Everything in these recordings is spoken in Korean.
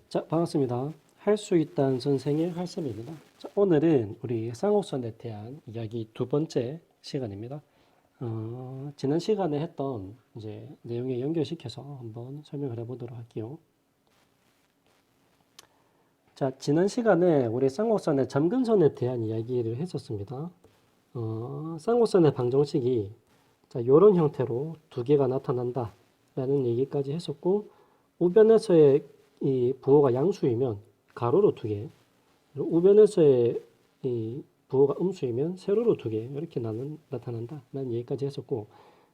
자, 반갑습니다. 할 수 있다는 선생의 할쌤입니다. 자, 오늘은 우리 쌍곡선에 대한 이야기 두 번째 시간입니다. 지난 시간에 했던 이제 내용에 연결시켜서 한번 설명을 해보도록 할게요. 자, 지난 시간에 우리 쌍곡선의 점근선에 대한 이야기를 했었습니다. 쌍곡선의 방정식이 자, 이런 형태로 두 개가 나타난다 라는 얘기까지 했었고, 우변에서의 이 부호가 양수이면 가로로 두 개, 우변에서의 이 부호가 음수이면 세로로 두 개, 이렇게 나타난다 라는 얘기까지 했었고,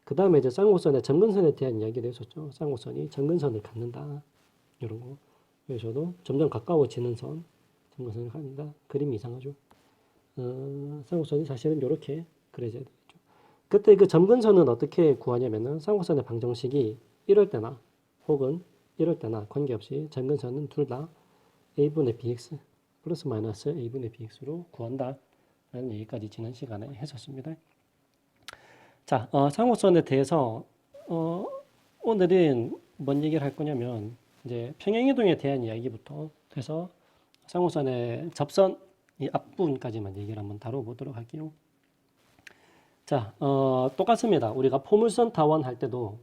그 다음에 이제 쌍곡선의 점근선에 대한 이야기를 했었죠. 쌍곡선이 점근선을 갖는다, 이런 거. 여기서도 점점 가까워지는 선, 점근선을 갖는다. 그림이 이상하죠. 쌍곡선이 사실은 이렇게 그려져야 되겠죠. 그때 그 점근선은 어떻게 구하냐면은 쌍곡선의 방정식이 이럴 때나 혹은 이럴 때나 관계없이 점근선은 둘 다 a분의 bx 플러스 마이너스 a분의 bx로 구한다 라는 얘기까지 지난 시간에 했었습니다. 자, 쌍곡선에 대해서 오늘은 뭔 얘기를 할 거냐면 이제 평행이동에 대한 이야기부터 해서 쌍곡선의 접선 이 앞부분까지만 얘기를 한번 다뤄보도록 할게요. 자, 똑같습니다. 우리가 포물선 타원 할 때도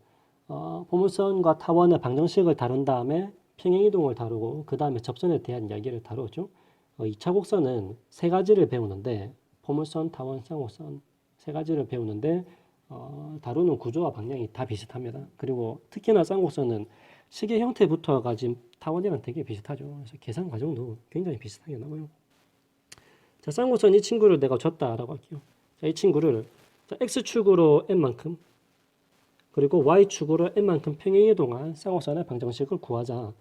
포물선과 타원의 방정식을 다룬 다음에 평행이동을 다루고 그 다음에 접선에 대한 이야기를 다루었죠. 2차 곡선은 세 가지를 배우는데 포물선, 타원, 쌍곡선 세 가지를 배우는데 다루는 구조와 방향이 다 비슷합니다. 그리고 특히나 쌍곡선은 시계 형태부터 가진 타원이랑 되게 비슷하죠. 그래서 계산 과정도 굉장히 비슷하게 나와요. 자, 쌍곡선 이 친구를 내가 줬다라고 할게요. 자, 이 친구를 자, x축으로 n만큼 그리고 y축으로 n만큼 평행이동한 쌍곡선의 방정식을 구하자.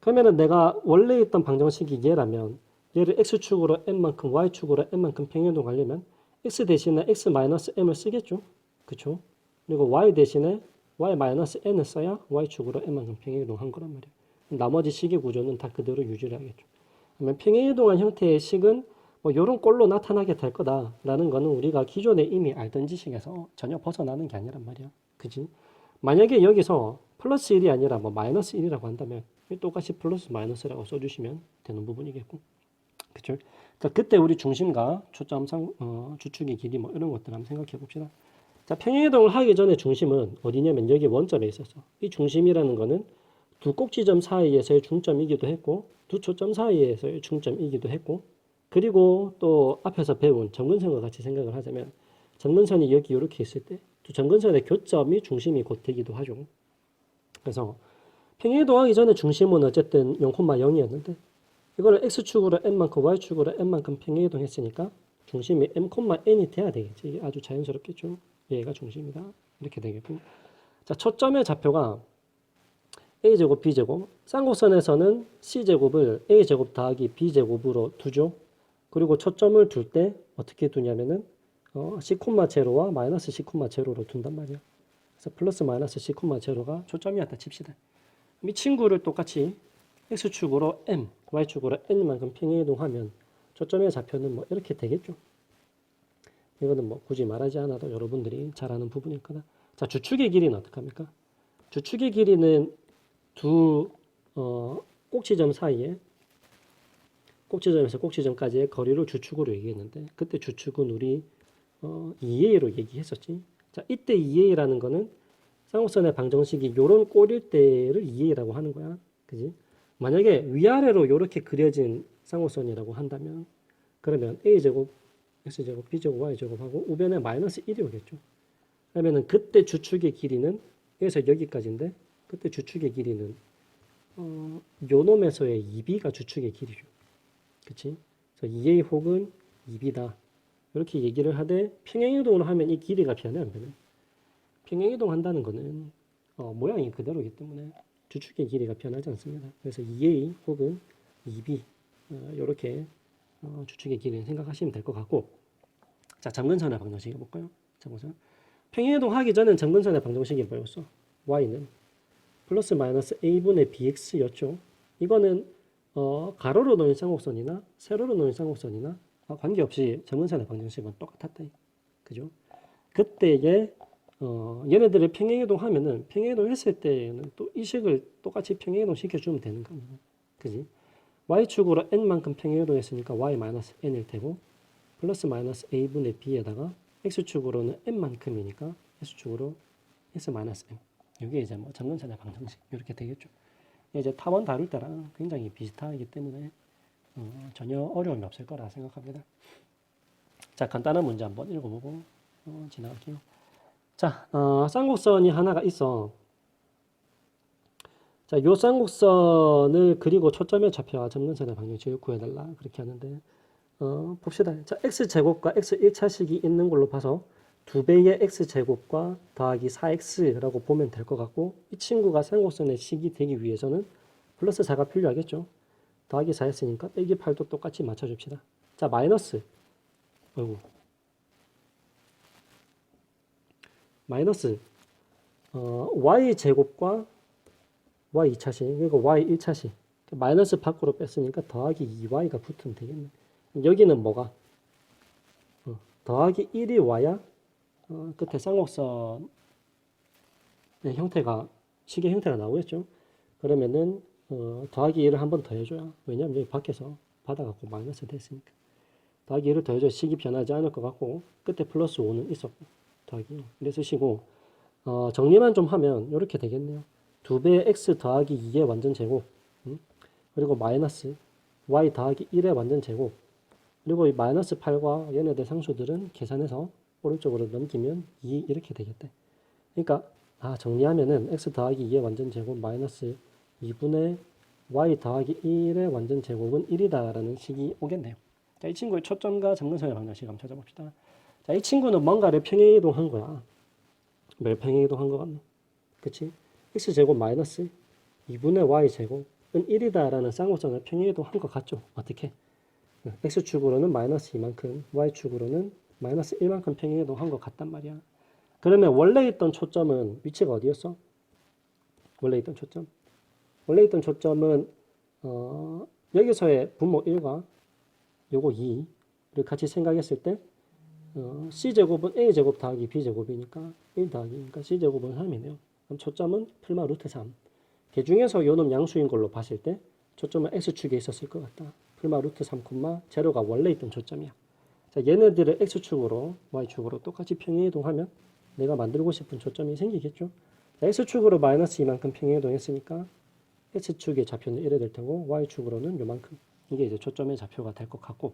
그러면은 내가 원래 있던 방정식이 얘라면 얘를 x축으로 n만큼 y축으로 n만큼 평행이동하려면 x 대신에 x-m을 쓰겠죠. 그쵸? 그리고 y 대신에 y-n을 써야 y축으로 n만큼 평행이동한 거란 말이에요. 나머지 식의 구조는 다 그대로 유지를 하겠죠. 그러면 평행이동한 형태의 식은 뭐 이런 꼴로 나타나게 될 거다라는 거는 우리가 기존에 이미 알던 지식에서 전혀 벗어나는 게 아니란 말이야. 그지? 만약에 여기서 플러스 1이 아니라 뭐 마이너스 1이라고 한다면 똑같이 플러스 마이너스라고 써주시면 되는 부분이겠고. 그쵸? 자, 그때 우리 중심과 초점상, 주축의 길이 뭐 이런 것들 한번 생각해 봅시다. 자, 평행이동을 하기 전에 중심은 어디냐면 여기 원점에 있었어. 이 중심이라는 거는 두 꼭지점 사이에서의 중점이기도 했고 두 초점 사이에서의 중점이기도 했고 그리고 또 앞에서 배운 점근선과 같이 생각을 하자면 점근선이 여기 이렇게 있을 때 두 점근선의 교점이 중심이 곧 되기도 하죠. 그래서 평행이동하기 전에 중심은 어쨌든 0,0이었는데 이거를 x축으로 n만큼 y축으로 n만큼 평행이동했으니까 중심이 m,n이 돼야 되겠지. 이게 아주 자연스럽겠죠. 얘가 중심이다. 이렇게 되겠고. 자, 초점의 좌표가 a제곱 b제곱. 쌍곡선에서는 c제곱을 a제곱 더하기 b제곱으로 두죠. 그리고 초점을 둘 때 어떻게 두냐면은 c,제로와 마이너스 c,제로로 둔단 말이야. 그래서 플러스 마이너스 c,제로가 초점이었다 칩시다. 이 친구를 똑같이 x축으로 m, y축으로 n만큼 평행이동하면 초점의 좌표는 뭐 이렇게 되겠죠. 이거는 뭐 굳이 말하지 않아도 여러분들이 잘 아는 부분일 거다. 자, 주축의 길이는 어떡합니까? 주축의 길이는 두 꼭지점 사이에 꼭지점에서 꼭지점까지의 거리를 주축으로 얘기했는데 그때 주축은 우리 2a로 얘기했었지. 자, 이때 2a라는 거는 쌍곡선의 방정식이 요런 꼴일 때를 2a라고 하는 거야. 그지? 만약에 위아래로 이렇게 그려진 쌍곡선이라고 한다면 그러면 a제곱, x제곱, b제곱, y제곱하고 우변에 마이너스 1이 오겠죠. 그러면은 그때 주축의 길이는 여기서 여기까지인데 그때 주축의 길이는 요 놈에서의 2b가 주축의 길이죠. 그치? 그래서 2a 혹은 2b다. 이렇게 얘기를 하되 평행이동을 하면 이 길이가 변해 안 변해? 평행이동 한다는 거는 모양이 그대로이기 때문에 주축의 길이가 변하지 않습니다. 그래서 2a 혹은 2b 이렇게 주축의 길이를 생각하시면 될 것 같고 자, 점근선의 방정식 해볼까요? 점근선. 평행이동 하기 전엔 점근선의 방정식이 뭐였어? y는 플러스 마이너스 a분의 bx였죠. 이거는 가로로 놓인 쌍곡선이나 세로로 놓인 쌍곡선이나 관계없이 점근선의 방정식은 똑같았다. 그죠? 그때에 얘네들을 평행이동 하면은 평행이동 했을 때는 또 이 식을 똑같이 평행이동 시켜주면 되는 겁니다. 그지? y축으로 n만큼 평행이동했으니까 y-n일 테고 플러스 마이너스 a분의 b에다가 x축으로는 n만큼이니까 x축으로 x-n. 이게 이제 뭐 점근선의 방정식 이렇게 되겠죠. 이제 타원 다룰 때랑 굉장히 비슷하기 때문에 전혀 어려움이 없을 거라 생각합니다. 자, 간단한 문제 한번 읽어보고 지나갈게요. 자, 쌍곡선이 하나가 있어. 자, 요 쌍곡선을 그리고 초점의 좌표와 점근선의 방정식을 구해달라 그렇게 하는데 봅시다. 자, x제곱과 x 1차식이 있는 걸로 봐서 2배의 x제곱과 더하기 4x라고 보면 될 것 같고 이 친구가 쌍곡선의 식이 되기 위해서는 플러스 4가 필요하겠죠. 더하기 4 했으니까 빼기 8도 똑같이 맞춰줍시다. 자, 마이너스 y제곱과 y2차식 그리고 y1차식 마이너스 밖으로 뺐으니까 더하기 2y가 붙으면 되겠네. 여기는 뭐가? 더하기 1이 와야 끝에 쌍곡선의 형태가 식의 형태가 나오겠죠. 그러면은 더하기 1을 한 번 더 해줘야 왜냐하면 여기 밖에서 받아갖고 마이너스 됐으니까 더하기 1을 더해줘야 식이 변하지 않을 것 같고 끝에 플러스 5는 있었고 더하기 1 이래서 쓰시고 정리만 좀 하면 이렇게 되겠네요. 2배의 x 더하기 2의 완전 제곱 그리고 마이너스 y 더하기 1의 완전 제곱 그리고 이 마이너스 8과 얘네들 상수들은 계산해서 오른쪽으로 넘기면 2 이렇게 되겠대. 그러니까 정리하면은 x 더하기 2의 완전 제곱 마이너스 2분의 y 더하기 1의 완전 제곱은 1이다 라는 식이 오겠네요. 자, 이 친구의 초점과 점근선의 방정식 한번 찾아봅시다. 자, 이 친구는 뭔가를 평행이동한 거야. 뭘 평행이동한 것 같노? 그치? x제곱 마이너스 2분의 y제곱은 1이다 라는 쌍곡선을 평행이동한 것 같죠? 어떻게? x축으로는 마이너스 2만큼 y축으로는 마이너스 1만큼 평행이동한 것 같단 말이야. 그러면 원래 있던 초점은 위치가 어디였어? 원래 있던 초점은 여기서의 분모 1과 요거 2를 같이 생각했을 때 c제곱은 a제곱 더하기 b제곱이니까 1 더하기니까 c제곱은 3이네요. 그럼 초점은 풀마 루트 3. 그 중에서 요놈 양수인 걸로 봤을 때 초점은 x축에 있었을 것 같다. 풀마 루트 3, 제로가 원래 있던 초점이야. 자, 얘네들을 x축으로 y축으로 똑같이 평행이동하면 내가 만들고 싶은 초점이 생기겠죠. 자, x축으로 마이너스 이만큼 평행이동했으니까 x축의 좌표는 이래 될 테고 y축으로는 요만큼. 이게 이제 초점의 좌표가 될 것 같고.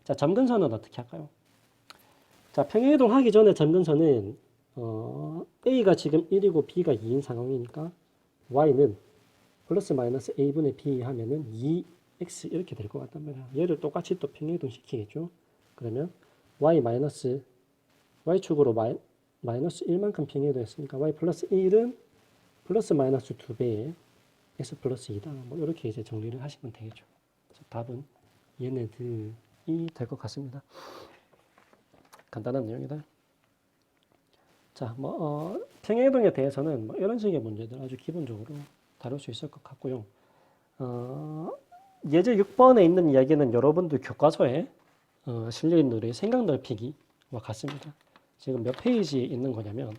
자, 점근선은 어떻게 할까요? 자, 평행이동하기 전에 점근선은 a가 지금 1이고 b가 2인 상황이니까 y는 플러스 마이너스 a분의 b 하면은 2x 이렇게 될 것 같단 말이야. 얘를 똑같이 또 평행이동 시키겠죠. 그러면 y축으로 마이너스 1만큼 평행이동 했으니까 y 플러스 1은 플러스 마이너스 2배의 x 플러스 2다. 뭐 이렇게 이제 정리를 하시면 되겠죠. 답은 얘네들이 될 것 같습니다. 간단한 내용이다. 자, 평행이동에 대해서는 이런 식의 문제들 아주 기본적으로 다룰 수 있을 것 같고요. 예제 6번에 있는 이야기는 여러분들 교과서에 실려있는 우리 생각 넓히기와 같습니다. 지금 몇 페이지에 있는 거냐면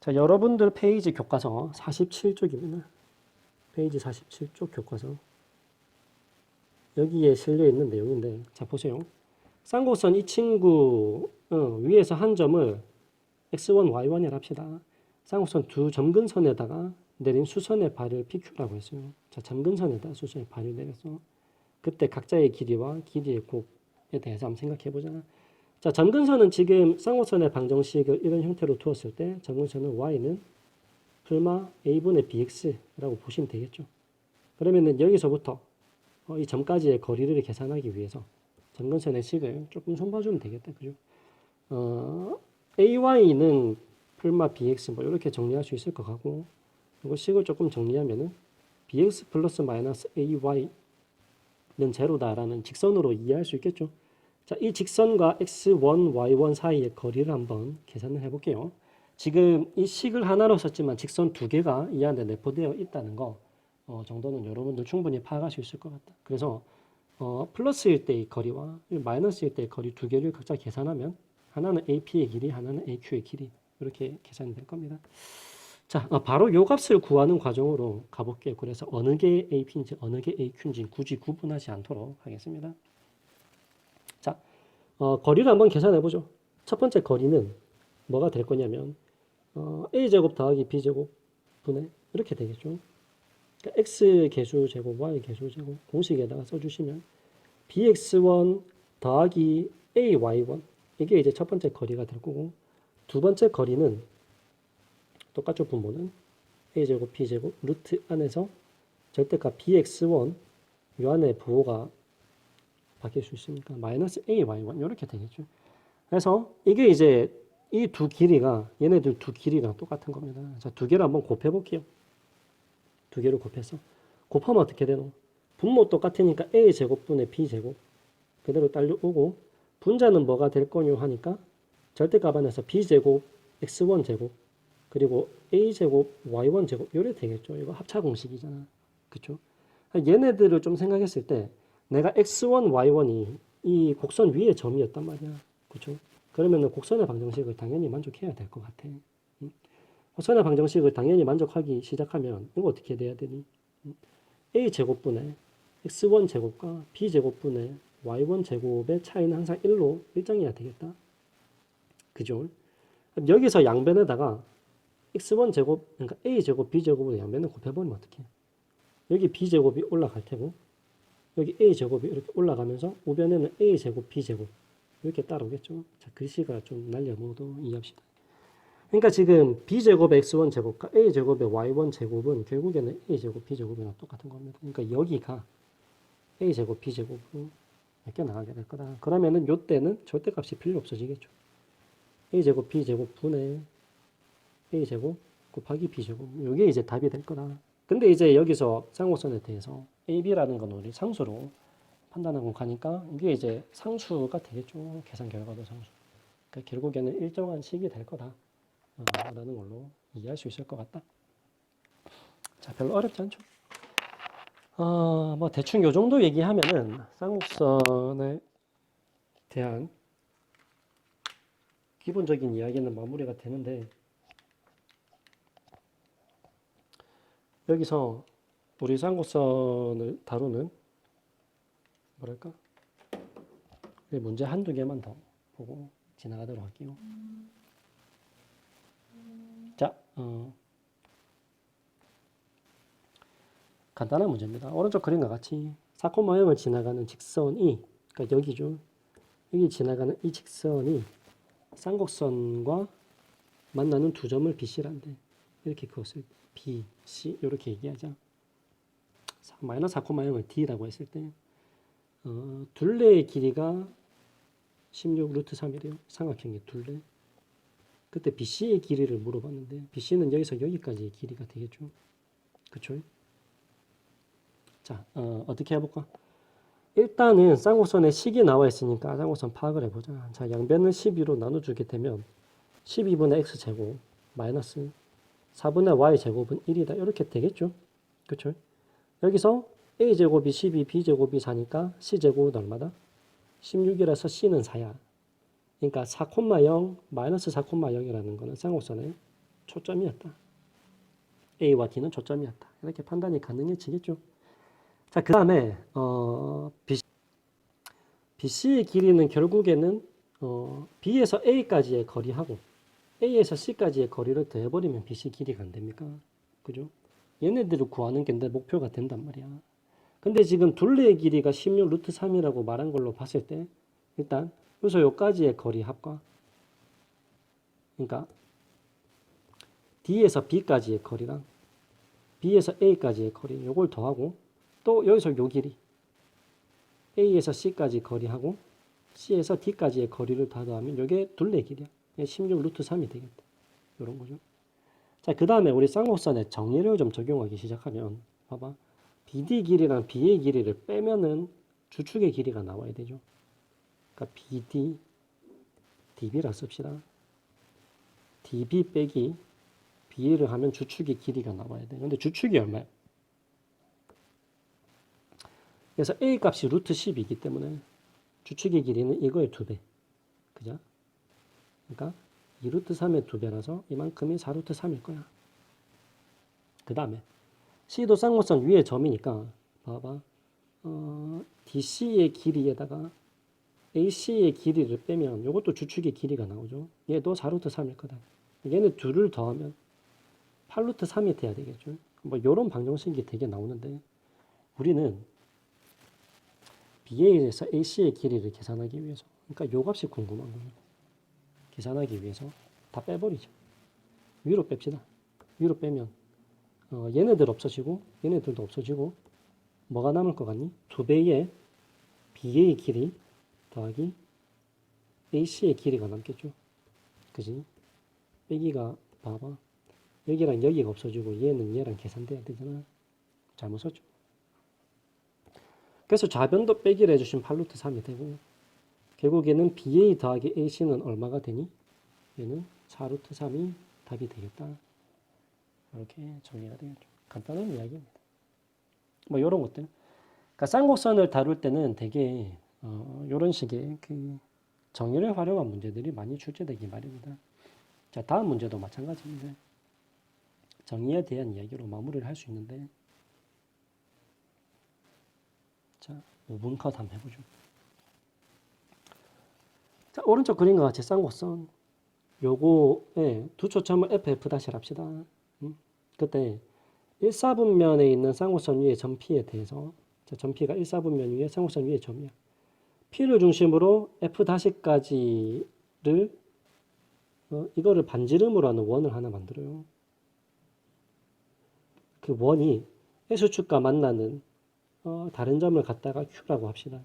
자, 여러분들 페이지 교과서 47쪽입니다. 페이지 47쪽 교과서 여기에 실려있는 내용인데 자, 보세요. 쌍곡선 이 친구 위에서 한 점을 x1, y1이라 합시다. 쌍곡선 두 점근선에다가 내린 수선의 발을 PQ라고 했어요. 자, 점근선에다 수선의 발을 내렸어. 그때 각자의 길이와 길이의 곱에 대해서 한번 생각해 보자. 자, 점근선은 지금 쌍곡선의 방정식을 이런 형태로 두었을 때 점근선은 y는 풀마 a분의 bx라고 보시면 되겠죠. 그러면은 여기서부터 이 점까지의 거리를 계산하기 위해서 점근선의 식을 조금 손봐주면 되겠다. 그죠? ay는 풀마 bx 뭐 이렇게 정리할 수 있을 것 같고 이거 식을 조금 정리하면은 bx 플러스 마이너스 ay는 제로다라는 직선으로 이해할 수 있겠죠. 자, 이 직선과 x1, y1 사이의 거리를 한번 계산을 해볼게요. 지금 이 식을 하나로 썼지만 직선 두 개가 이 안에 내포되어 있다는 거 정도는 여러분들 충분히 파악할 수 있을 것 같다. 그래서 플러스일 때의 거리와 마이너스일 때의 거리 두 개를 각자 계산하면 하나는 AP의 길이, 하나는 AQ의 길이 이렇게 계산이 될 겁니다. 자, 바로 요 값을 구하는 과정으로 가볼게요. 그래서 어느 게 AP인지 어느 게 AQ인지 굳이 구분하지 않도록 하겠습니다. 자, 거리를 한번 계산해 보죠. 첫 번째 거리는 뭐가 될 거냐면 A제곱 더하기 B제곱 분의 이렇게 되겠죠. 그러니까 X 개수 제곱, Y 개수 제곱 공식에다가 써주시면 BX1 더하기 AY1 이게 이제 첫 번째 거리가 될 거고 두 번째 거리는 똑같죠. 분모는 A제곱 B제곱 루트 안에서 절대값 BX1 요 안에 부호가 바뀔 수 있으니까 마이너스 AY1 이렇게 되겠죠. 그래서 이게 이제 이 두 길이가 얘네들 두 길이랑 똑같은 겁니다. 자, 두 개를 한번 곱해 볼게요. 두 개를 곱해서 곱하면 어떻게 되노? 분모 똑같으니까 A제곱분의 B제곱 그대로 딸려오고 분자는 뭐가 될 거뇨 하니까 절대값 안에서 B제곱 X1제곱 그리고 A제곱 Y1제곱 요래 되겠죠. 이거 합차 공식이잖아. 그쵸? 얘네들을 좀 생각했을 때 내가 X1, Y1이 이 곡선 위에 점이었단 말이야. 그쵸? 그러면은 곡선의 방정식을 당연히 만족해야 될 것 같아. 곡선의 방정식을 당연히 만족하기 시작하면 이거 어떻게 돼야 되니? A제곱분의 X1제곱과 B제곱분의 Y1제곱의 차이는 항상 1로 일정해야 되겠다. 그죠? 여기서 양변에다가 X1제곱, 그러니까 A제곱, B제곱으로 양변을 곱해버리면 어떡해? 여기 B제곱이 올라갈 테고 여기 A제곱이 이렇게 올라가면서 우변에는 A제곱, B제곱 이렇게 따라오겠죠. 자, 글씨가 좀 날려먹어도 이해합시다. 그러니까 지금 B제곱의 X1제곱과 A제곱의 Y1제곱은 결국에는 A제곱, B제곱이랑 똑같은 겁니다. 그러니까 여기가 A제곱, B제곱으로 이렇게 나가게 될 거다. 그러면은 요때는 절대값이 필요 없어지겠죠. A제곱, B제곱 분의 A제곱 곱하기 B제곱. 이게 이제 답이 될 거다. 근데 이제 여기서 쌍곡선에 대해서 AB라는 건 우리 상수로 판단하고 가니까 이게 이제 상수가 되겠죠. 계산 결과도 상수. 그러니까 결국에는 일정한 식이 될 거다. 라는 걸로 이해할 수 있을 것 같다. 자, 별로 어렵지 않죠? 뭐 대충 요 정도 얘기하면은 쌍곡선에 대한 기본적인 이야기는 마무리가 되는데 여기서 우리 쌍곡선을 다루는 뭐랄까 문제 한두 개만 더 보고 지나가도록 할게요. 자, 간단한 문제입니다. 오른쪽 그림과 같이 사코모형을 지나가는 직선이 그러니까 여기죠. 여기 지나가는 이 직선이 쌍곡선과 만나는 두 점을 BC란데 이렇게 그것을 B, C 이렇게 얘기하자. 마이너스 4,0을 D라고 했을 때 둘레의 길이가 16 루트 3이래요. 삼각형의 둘레. 그때 BC의 길이를 물어봤는데 BC는 여기서 여기까지의 길이가 되겠죠. 그쵸? 자, 어떻게 해볼까? 일단은 쌍곡선에 식이 나와 있으니까 쌍곡선 파악을 해보자. 자, 양변을 12로 나눠주게 되면 12분의 x제곱 마이너스 4분의 y제곱은 1이다. 이렇게 되겠죠. 그쵸? 여기서 a제곱이 12, b제곱이 4니까 c제곱은 얼마다? 16이라서 c는 4야. 그러니까 4,0 마이너스 4,0이라는 거는 쌍곡선의 초점이었다. a와 d는 초점이었다. 이렇게 판단이 가능해지겠죠. 자, 그 다음에 BC의 길이는 결국에는 B에서 A까지의 거리하고 A에서 C까지의 거리를 더해버리면 BC 길이가 안 됩니까? 그죠? 얘네들을 구하는 게 내 목표가 된단 말이야. 근데 지금 둘레의 길이가 16 루트 3이라고 말한 걸로 봤을 때 일단 여기서 여기까지의 거리 합과 그러니까 D에서 B까지의 거리랑 B에서 A까지의 거리 요걸 더하고 또 여기서 요 길이 A에서 C까지 거리하고 C에서 D까지의 거리를 다 더하면 이게 둘레 길이야. 16 루트 3이 되겠다. 이런 거죠. 자, 그 다음에 우리 쌍곡선에 정리를 좀 적용하기 시작하면 봐봐. BD 길이랑 BA 길이를 빼면은 주축의 길이가 나와야 되죠. 그러니까 BD, DB라 씁시다. DB 빼기 BA를 하면 주축의 길이가 나와야 돼. 근데 주축이 얼마야? 그래서 A 값이 루트 10이기 때문에 주축의 길이는 이거의 2배. 그죠? 그러니까 2루트 3의 2배라서 이만큼이 4루트 3일 거야. 그 다음에 C도 쌍곡선 위의 점이니까 봐봐. DC의 길이에다가 AC의 길이를 빼면 이것도 주축의 길이가 나오죠. 얘도 4루트 3일 거다. 얘는 둘을 더하면 8루트 3이 돼야 되겠죠. 뭐 이런 방정식이 되게 나오는데 우리는 BA에서 AC의 길이를 계산하기 위해서 그러니까 요 값이 궁금한 거예요. 계산하기 위해서 다 빼버리죠. 위로 뺍시다. 위로 빼면 얘네들 없어지고 얘네들도 없어지고 뭐가 남을 것 같니? 2배의 BA의 길이 더하기 AC의 길이가 남겠죠. 그지? 빼기가 봐봐. 여기랑 여기가 없어지고 얘는 얘랑 계산돼야 되잖아. 잘못 썼죠. 그래서 좌변도 빼기를 해주신 8루트 3이 되고 결국에는 BA 더하기 AC는 얼마가 되니? 얘는 4루트 3이 답이 되겠다. 이렇게 정리가 되겠죠. 간단한 이야기입니다. 뭐 이런 것들. 그러니까 쌍곡선을 다룰 때는 되게 이런 식의 그 정의를 활용한 문제들이 많이 출제되기 마련입니다. 자, 다음 문제도 마찬가지인데 정의에 대한 이야기로 마무리를 할 수 있는데 자, 5분 컷 한번 해보죠. 자, 오른쪽 그림과 같이 쌍곡선 요거에 두 초점을 FF' 합시다. 그때 1사분면에 있는 쌍곡선 위의 점 P에 대해서 자, 점 P가 1사분면 위에 쌍곡선 위의 점이야. P를 중심으로 F'까지를 이거를 반지름으로 하는 원을 하나 만들어요. 그 원이 S축과 만나는 다른 점을 갖다가 Q라고 합시다.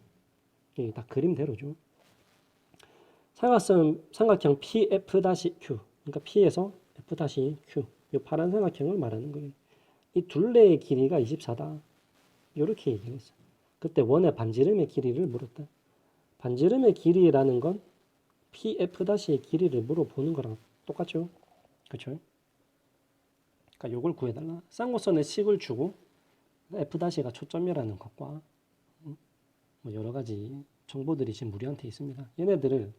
이게 딱 그림대로죠. 삼각형 PF-Q 그러니까 P에서 F-Q 이 파란 삼각형을 말하는 거예요. 이 둘레의 길이가 24다. 이렇게 얘기를 했어요. 그때 원의 반지름의 길이를 물었다. 반지름의 길이라는 건 PF-의 길이를 물어보는 거랑 똑같죠. 그렇죠? 그러니까 요걸 구해달라. 쌍곡선의 식을 주고 F-가 초점이라는 것과 뭐 여러 가지 정보들이 지금 우리한테 있습니다. 얘네들을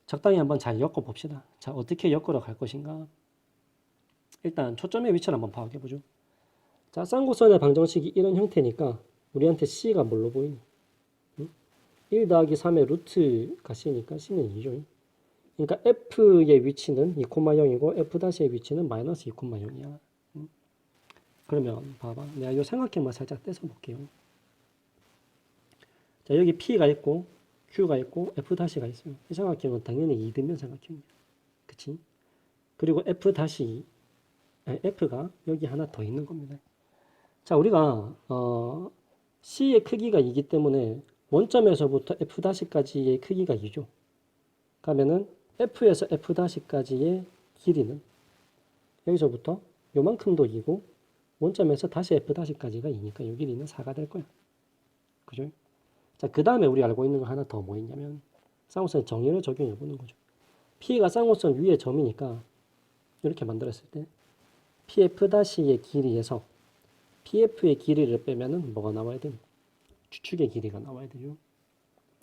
적당히 한번 잘 엮어 봅시다. 자, 어떻게 엮으러 갈 것인가? 일단 초점의 위치를 한번 파악해보죠. 자, 쌍곡선의 방정식이 이런 형태니까 우리한테 C가 뭘로 보이니? 1 더하기 3의 루트가 C니까 C는 2죠. 그러니까 F의 위치는 2,0이고 F'의 위치는 마이너스 2,0이야. 그러면 봐봐. 내가 이 삼각형만 살짝 떼서 볼게요. 자, 여기 P가 있고 Q가 있고 F'가 있어요. 이 삼각형은 당연히 2등변 삼각형이야. 그치? 그리고 F가 여기 하나 더 있는 겁니다. 자, 우리가 C의 크기가 2기 때문에 원점에서부터 F'까지의 크기가 2죠. 그러면은 F에서 F'까지의 길이는 여기서부터 요만큼도 2고 원점에서 다시 F'까지가 2니까 이 길이는 4가 될 거야. 그죠? 자, 그 다음에 우리 알고 있는 거 하나 더 뭐 있냐면 쌍곡선의 정의를 적용해 보는 거죠. P가 쌍곡선 위의 점이니까 이렇게 만들었을 때 PF'의 길이에서 PF의 길이를 빼면은 뭐가 나와야 돼? 주축의 길이가 나와야 되죠.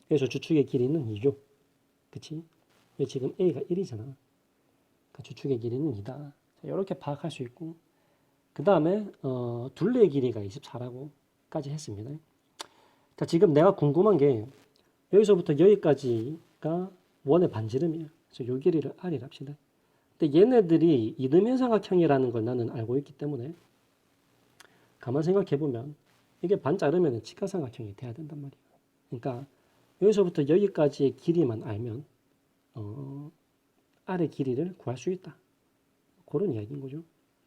그래서 주축의 길이는 2죠. 그치? 지금 A가 1이잖아. 그러니까 주축의 길이는 2다. 자, 이렇게 파악할 수 있고 그 다음에 둘레의 길이가 24라고까지 했습니다. 자, 지금 내가 궁금한 게 여기서부터 여기까지가 원의 반지름이에요. 그래서 요 길이를 R이라 합시다. 근데 얘네들이 이등변 삼각형이라는 걸 나는 알고 있기 때문에 가만 생각해보면 이게 반 자르면 직각삼각형이 돼야 된단 말이야. 그러니까 여기서부터 여기까지의 길이만 알면 R의 길이를 구할 수 있다. 그런 이야기인 거죠.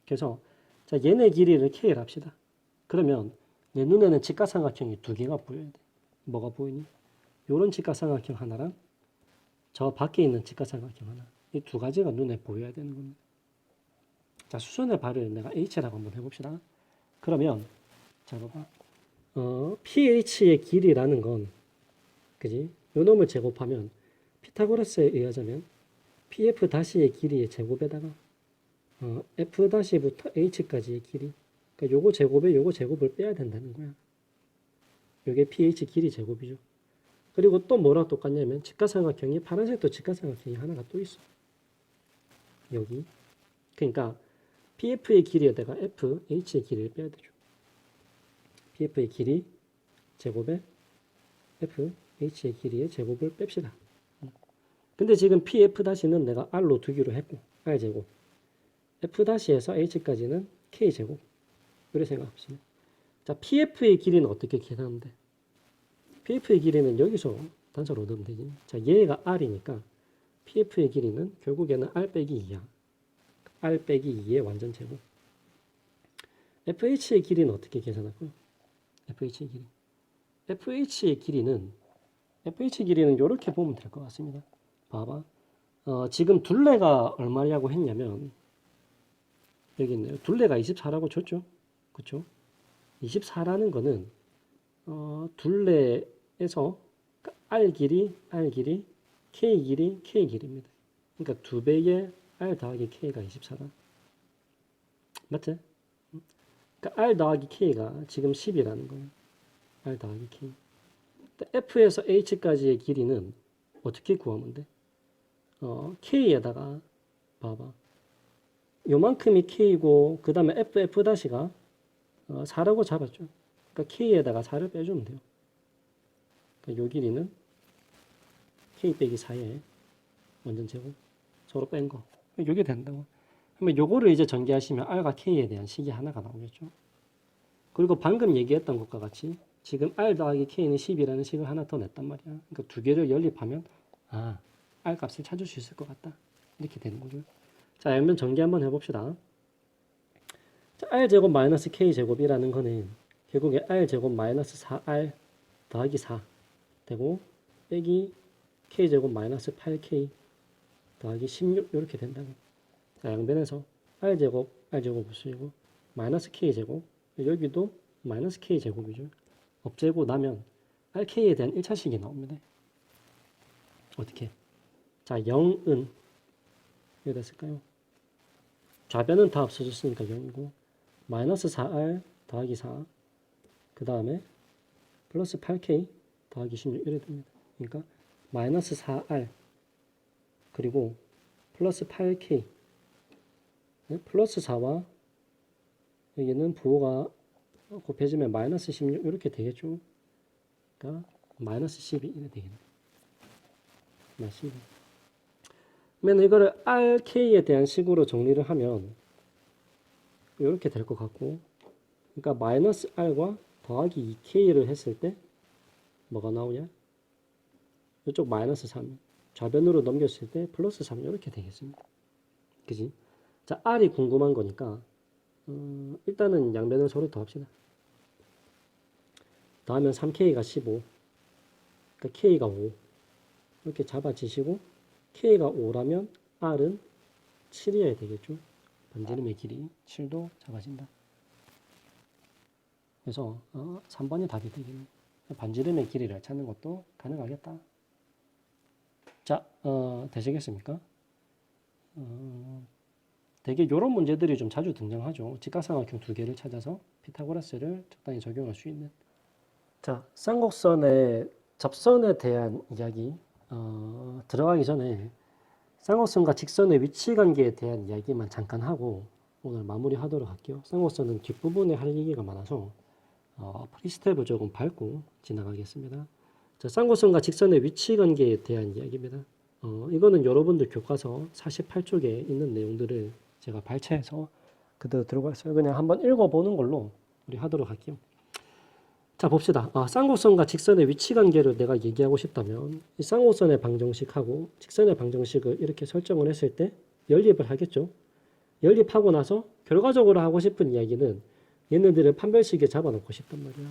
그래서 자, 얘네 길이를 K를 합시다. 그러면 내 눈에는 직각삼각형이 두 개가 보여야 돼. 뭐가 보이니? 요런 직각삼각형 하나랑 저 밖에 있는 직각삼각형 하나. 이 두 가지가 눈에 보여야 되는 겁니다. 자, 수선의 발을 내가 H라고 한번 해봅시다. 그러면 자, 봐봐. PH의 길이라는 건 그지? 요 놈을 제곱하면 피타고라스에 의하자면 PF-의 길이의 제곱에다가 F-부터 H까지의 길이 그러니까 요거 제곱에 요거 제곱을 빼야 된다는 거야. 요게 pH 길이 제곱이죠. 그리고 또 뭐랑 똑같냐면 직각삼각형이 파란색도 직각삼각형이 하나가 또 있어. 여기. 그러니까 PF의 길이에다가 FH의 길이를 빼야 되죠. PF의 길이 제곱에 FH의 길이의 제곱을 뺍시다. 근데 지금 PF-는 내가 R로 두기로 했고 R제곱 F-에서 H까지는 K제곱 이렇게 생각합시다. 자, PF의 길이는 어떻게 계산하는데? PF의 길이는 여기서 단서로 넣으면 되지. 자, 얘가 R이니까 PF의 길이는 결국에는 R 빼기 2야. R 빼기 2의 완전 제곱. FH의 길이는 어떻게 계산할까요? FH의 길이. FH의 길이는 이렇게 보면 될 것 같습니다. 봐봐. 지금 둘레가 얼마냐고 했냐면 여기 있네요. 둘레가 24라고 줬죠. 그렇죠? 24라는 거는 둘레에서 R 길이, K 길이, K 길이입니다. 그러니까 2배의 R 더하기 K가 24다. 맞지? 그러니까 R 더하기 K가 지금 10이라는 거예요. R 더하기 K. F에서 H까지의 길이는 어떻게 구하면 돼? K에다가 봐봐. 요만큼이 K고 그 다음에 F-가 4라고 잡았죠. 그러니까 K에다가 4를 빼주면 돼요. 그러니까 요 길이는 K 빼기 4에 완전 제곱 서로 뺀 거. 요게 된다고. 그러면 요거를 이제 전개하시면 R과 K에 대한 식이 하나가 나오겠죠. 그리고 방금 얘기했던 것과 같이 지금 R 더하기 K는 10이라는 식을 하나 더 냈단 말이야. 그러니까 두 개를 연립하면 R 값을 찾을 수 있을 것 같다. 이렇게 되는 거죠. 자, 양면 전개 한번 해봅시다. 자, R제곱 마이너스 K제곱이라는 거는 결국에 R제곱 마이너스 4R 더하기 4 되고 빼기 K제곱 마이너스 8K 더하기 16 이렇게 된다고. 자, 양변에서 R제곱 없어지고 마이너스 K제곱 여기도 마이너스 K제곱이죠. 없애고 나면 RK에 대한 1차식이 나옵니다. 어떻게? 자, 0은 왜 됐을까요? 좌변은 다 없어졌으니까 0이고 마이너스 4R 더하기 4 그 다음에 플러스 8K 더하기 16 이래 됩니다. 그러니까 마이너스 4R 그리고 플러스 8K 플러스 4와 여기는 부호가 곱해지면 마이너스 16 이렇게 되겠죠. 그러니까 마이너스 12 이래 되겠네. 마이너스 12. 그러면 이거를 RK에 대한 식으로 정리를 하면 이렇게 될 것 같고, 그러니까 마이너스 R과 더하기 2K를 했을 때 뭐가 나오냐? 이쪽 마이너스 3 좌변으로 넘겼을 때 플러스 3 이렇게 되겠습니다. 그지? 자, R이 궁금한 거니까 일단은 양변을 서로 더합시다. 더하면 3K가 15 그러니까 K가 5 이렇게 잡아지시고 K가 5라면 R은 7이어야 되겠죠. 반지름의 길이 7도 잡아진다. 그래서 3번이 답이 되겠네. 반지름의 길이를 찾는 것도 가능하겠다. 자, 되시겠습니까? 되게 이런 문제들이 좀 자주 등장하죠. 직각삼각형 두 개를 찾아서 피타고라스를 적당히 적용할 수 있는. 자, 쌍곡선의 접선에 대한 이야기 들어가기 전에 쌍곡선과 직선의 위치 관계에 대한 이야기만 잠깐 하고 오늘 마무리하도록 할게요. 쌍곡선은 뒷부분에 할 얘기가 많아서 프리스텝을 조금 밟고 지나가겠습니다. 자, 쌍곡선과 직선의 위치 관계에 대한 이야기입니다. 이거는 여러분들 교과서 48쪽에 있는 내용들을 제가 발췌해서 그대로 들어갔어요. 그냥 한번 읽어보는 걸로 우리 하도록 할게요. 자, 봅시다. 쌍곡선과 직선의 위치 관계를 내가 얘기하고 싶다면 이 쌍곡선의 방정식하고 직선의 방정식을 이렇게 설정을 했을 때 연립을 하겠죠. 연립하고 나서 결과적으로 하고 싶은 이야기는 얘네들을 판별식에 잡아놓고 싶단 말이야.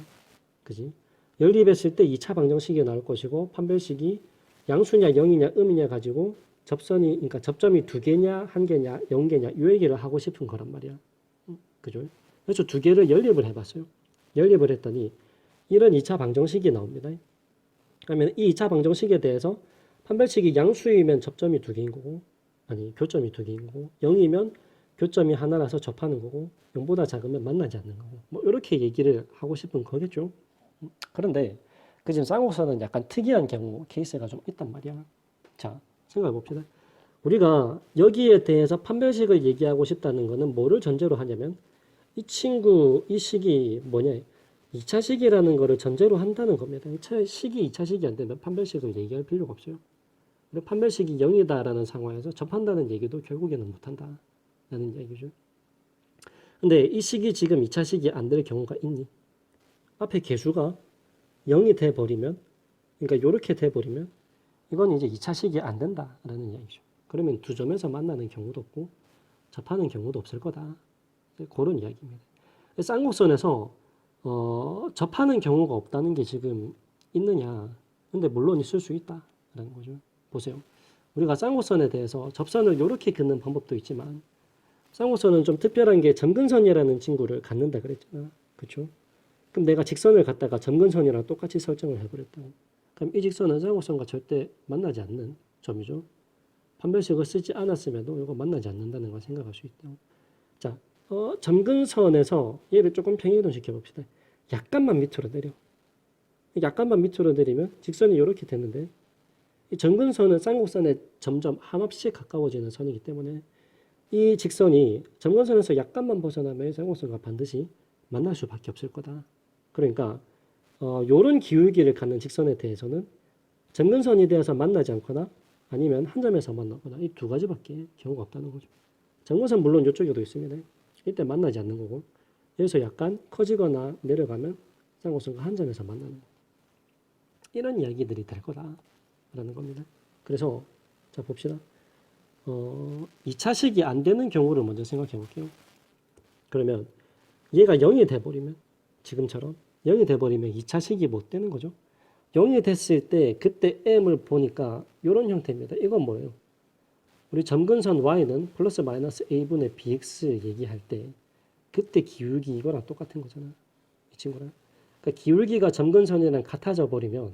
그지? 연립했을 때 2차 방정식이 나올 것이고 판별식이 양수냐 0이냐 음이냐 가지고 그러니까 접점이 2개냐 1개냐 0개냐 이 얘기를 하고 싶은 거란 말이야. 그죠? 그래서 두 개를 연립을 해봤어요. 연립을 했더니 이런 2차 방정식이 나옵니다. 그러면 이 2차 방정식에 대해서 판별식이 양수이면 접점이 2개인 거고 교점이 2개인 거고 0이면 교점이 하나라서 접하는 거고 0보다 작으면 만나지 않는 거고 뭐 이렇게 얘기를 하고 싶은 거겠죠. 그런데 그 지금 쌍곡선은 약간 특이한 경우 케이스가 좀 있단 말이야. 자, 생각해 봅시다. 우리가 여기에 대해서 판별식을 얘기하고 싶다는 거는 뭐를 전제로 하냐면 이 친구 이 식이 뭐냐 2차 식이라는 거를 전제로 한다는 겁니다. 2차 식이 2차 식이 안 되면 판별식을 얘기할 필요가 없어요. 근데 판별식이 0이다라는 상황에서 접한다는 얘기도 결국에는 못한다라는 얘기죠. 근데 이 식이 지금 2차 식이 안 될 경우가 있니? 앞에 개수가 0이 돼 버리면 그러니까 이렇게 돼 버리면 이건 이제 2차 식이 안 된다라는 얘기죠. 그러면 두 점에서 만나는 경우도 없고 접하는 경우도 없을 거다. 그런 이야기입니다. 쌍곡선에서 접하는 경우가 없다는 게 지금 있느냐? 근데 물론 있을 수 있다라는 거죠. 보세요. 우리가 쌍곡선에 대해서 접선을 이렇게 긋는 방법도 있지만 쌍곡선은 좀 특별한 게 점근선이라는 친구를 갖는다 그랬잖아. 그렇죠? 그럼 내가 직선을 갖다가 점근선이랑 똑같이 설정을 해버렸다. 그럼 이 직선은 쌍곡선과 절대 만나지 않는 점이죠. 판별식을 쓰지 않았음에도 이거 만나지 않는다는 걸 생각할 수 있다. 자, 점근선에서 얘를 조금 평행이동 시켜봅시다. 약간만 밑으로 내려. 약간만 밑으로 내리면 직선이 이렇게 되는데 이 점근선은 쌍곡선에 점점 한없이 가까워지는 선이기 때문에 이 직선이 점근선에서 약간만 벗어나면 쌍곡선과 반드시 만날 수밖에 없을 거다. 그러니까 요런 기울기를 갖는 직선에 대해서는 점근선이 되어서 만나지 않거나 아니면 한 점에서 만나거나 이 두 가지밖에 경우가 없다는 거죠. 점근선 물론 이쪽에도 있습니다. 이때 만나지 않는 거고 여기서 약간 커지거나 내려가면 쌍곡선과 한 점에서 만나는 거. 이런 이야기들이 될 거다라는 겁니다. 그래서 자 봅시다. 2차 식이 안 되는 경우를 먼저 생각해 볼게요. 그러면 얘가 0이 돼버리면 지금처럼 0이 돼버리면 2차 식이 못 되는 거죠. 0이 됐을 때 그때 m을 보니까 이런 형태입니다. 이건 뭐예요? 우리 점근선 y는 플러스 마이너스 a분의 bx 얘기할 때 그때 기울기 이거랑 똑같은 거잖아. 이 친구랑. 그러니까 기울기가 점근선이랑 같아져 버리면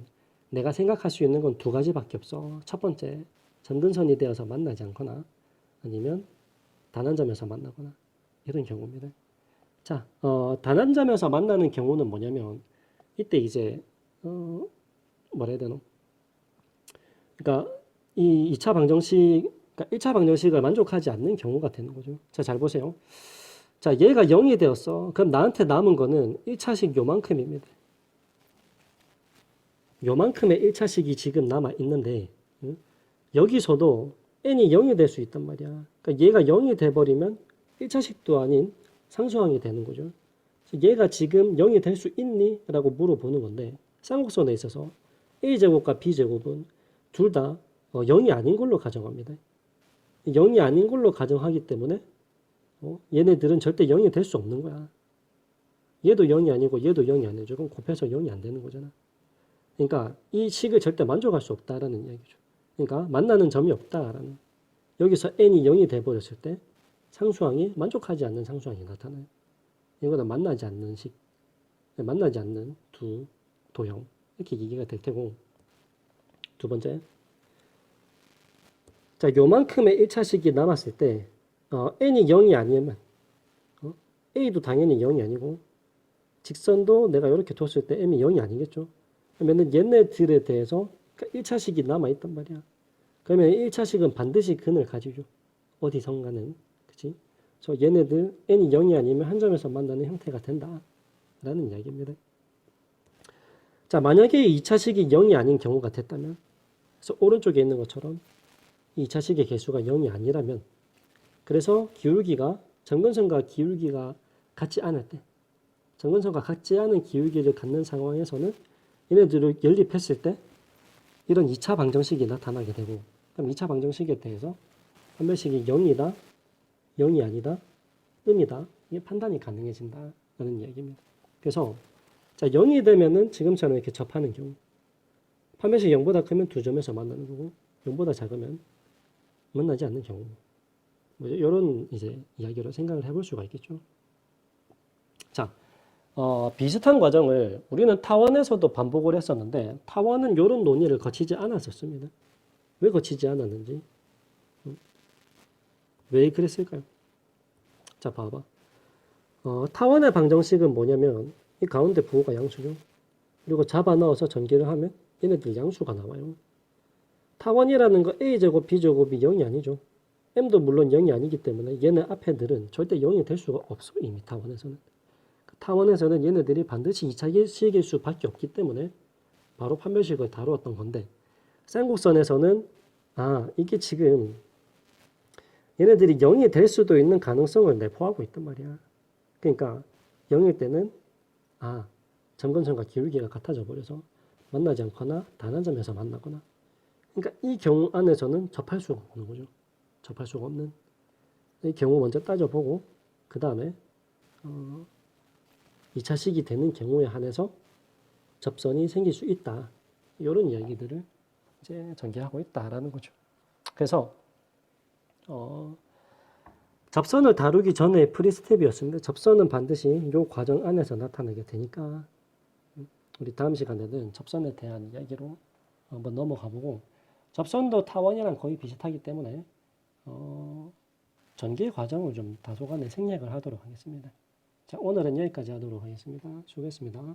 내가 생각할 수 있는 건 두 가지밖에 없어. 첫 번째, 점근선이 되어서 만나지 않거나 아니면 단 한 점에서 만나거나 이런 경우입니다. 자, 단 한 점에서 만나는 경우는 뭐냐면 이때 이제 뭐라 해야 되노? 그러니까 이 2차 방정식, 그러니까 1차 방정식을 만족하지 않는 경우가 되는 거죠. 자, 잘 보세요. 자, 얘가 0이 되었어. 그럼 나한테 남은 거는 1차식 요만큼입니다. 요만큼의 1차식이 지금 남아 있는데 응? 여기서도 n이 0이 될 수 있단 말이야. 그러니까 얘가 0이 돼버리면 1차식도 아닌 상수항이 되는 거죠. 얘가 지금 0이 될 수 있니? 라고 물어보는 건데 쌍곡선에 있어서 a제곱과 b제곱은 둘 다 0이 아닌 걸로 가정합니다. 0이 아닌 걸로 가정하기 때문에 얘네들은 절대 0이 될 수 없는 거야. 얘도 0이 아니고 얘도 0이 아니죠. 그럼 곱해서 0이 안 되는 거잖아. 그러니까 이 식을 절대 만족할 수 없다라는 이야기죠. 그러니까 만나는 점이 없다라는. 여기서 n이 0이 돼버렸을 때 상수항이 만족하지 않는 상수항이 나타나요. 이거는 만나지 않는 식, 만나지 않는 두 도형 이렇게 얘기가 될 테고 두 번째 자 요만큼의 1차식이 남았을 때 n이 0이 아니면 a도 당연히 0이 아니고 직선도 내가 이렇게 뒀을 때 m이 0이 아니겠죠. 그러면 얘네들에 대해서 1차식이 남아있단 말이야. 그러면 1차식은 반드시 근을 가지죠. 어디선가는. 그치? 그래서 얘네들 n이 0이 아니면 한 점에서 만나는 형태가 된다. 라는 이야기입니다. 자, 만약에 2차식이 0이 아닌 경우가 됐다면 그래서 오른쪽에 있는 것처럼 2차식의 개수가 0이 아니라면 그래서 기울기가 점근선과 기울기가 같지 않을 때 점근선과 같지 않은 기울기를 갖는 상황에서는 얘네들을 연립했을 때 이런 2차 방정식이 나타나게 되고 그럼 2차 방정식에 대해서 판별식이 0이다, 0이 아니다, 음이다 이게 판단이 가능해진다라는 이야기입니다. 그래서 자 0이 되면은 지금처럼 이렇게 접하는 경우 판별식 0보다 크면 두 점에서 만나는 거고 0보다 작으면 만나지 않는 경우 뭐 이런 이제 이야기로 생각을 해볼 수가 있겠죠. 자. 비슷한 과정을 우리는 타원에서도 반복을 했었는데 타원은 이런 논의를 거치지 않았었습니다. 왜 거치지 않았는지 왜 그랬을까요? 자 봐봐. 타원의 방정식은 뭐냐면 이 가운데 부호가 양수죠. 그리고 잡아 넣어서 전개를 하면 얘네들 양수가 나와요. 타원이라는 거 a제곱 b제곱이 0이 아니죠. m도 물론 0이 아니기 때문에 얘네 앞에들은 절대 0이 될 수가 없어요. 이미 타원에서는. 타원에서는 얘네들이 반드시 2차 식일수밖에 없기 때문에 바로 판별식을 다루었던 건데 쌍곡선에서는 이게 지금 얘네들이 0이 될 수도 있는 가능성을 내포하고 있단 말이야. 그러니까 0일 때는 점근선과 기울기가 같아져 버려서 만나지 않거나 단 한 점에서 만나거나 그러니까 이 경우 안에서는 접할 수가 없는 거죠. 접할 수가 없는 이 경우 먼저 따져보고 그 다음에 2차식이 되는 경우에 한해서 접선이 생길 수 있다. 이런 이야기들을 이제 전개하고 있다라는 거죠. 그래서 접선을 다루기 전에 프리스텝이었습니다. 접선은 반드시 이 과정 안에서 나타나게 되니까 우리 다음 시간에는 접선에 대한 이야기로 한번 넘어가 보고 접선도 타원이랑 거의 비슷하기 때문에 전개 과정을 좀 다소간에 생략을 하도록 하겠습니다. 자, 오늘은 여기까지 하도록 하겠습니다. 수고했습니다.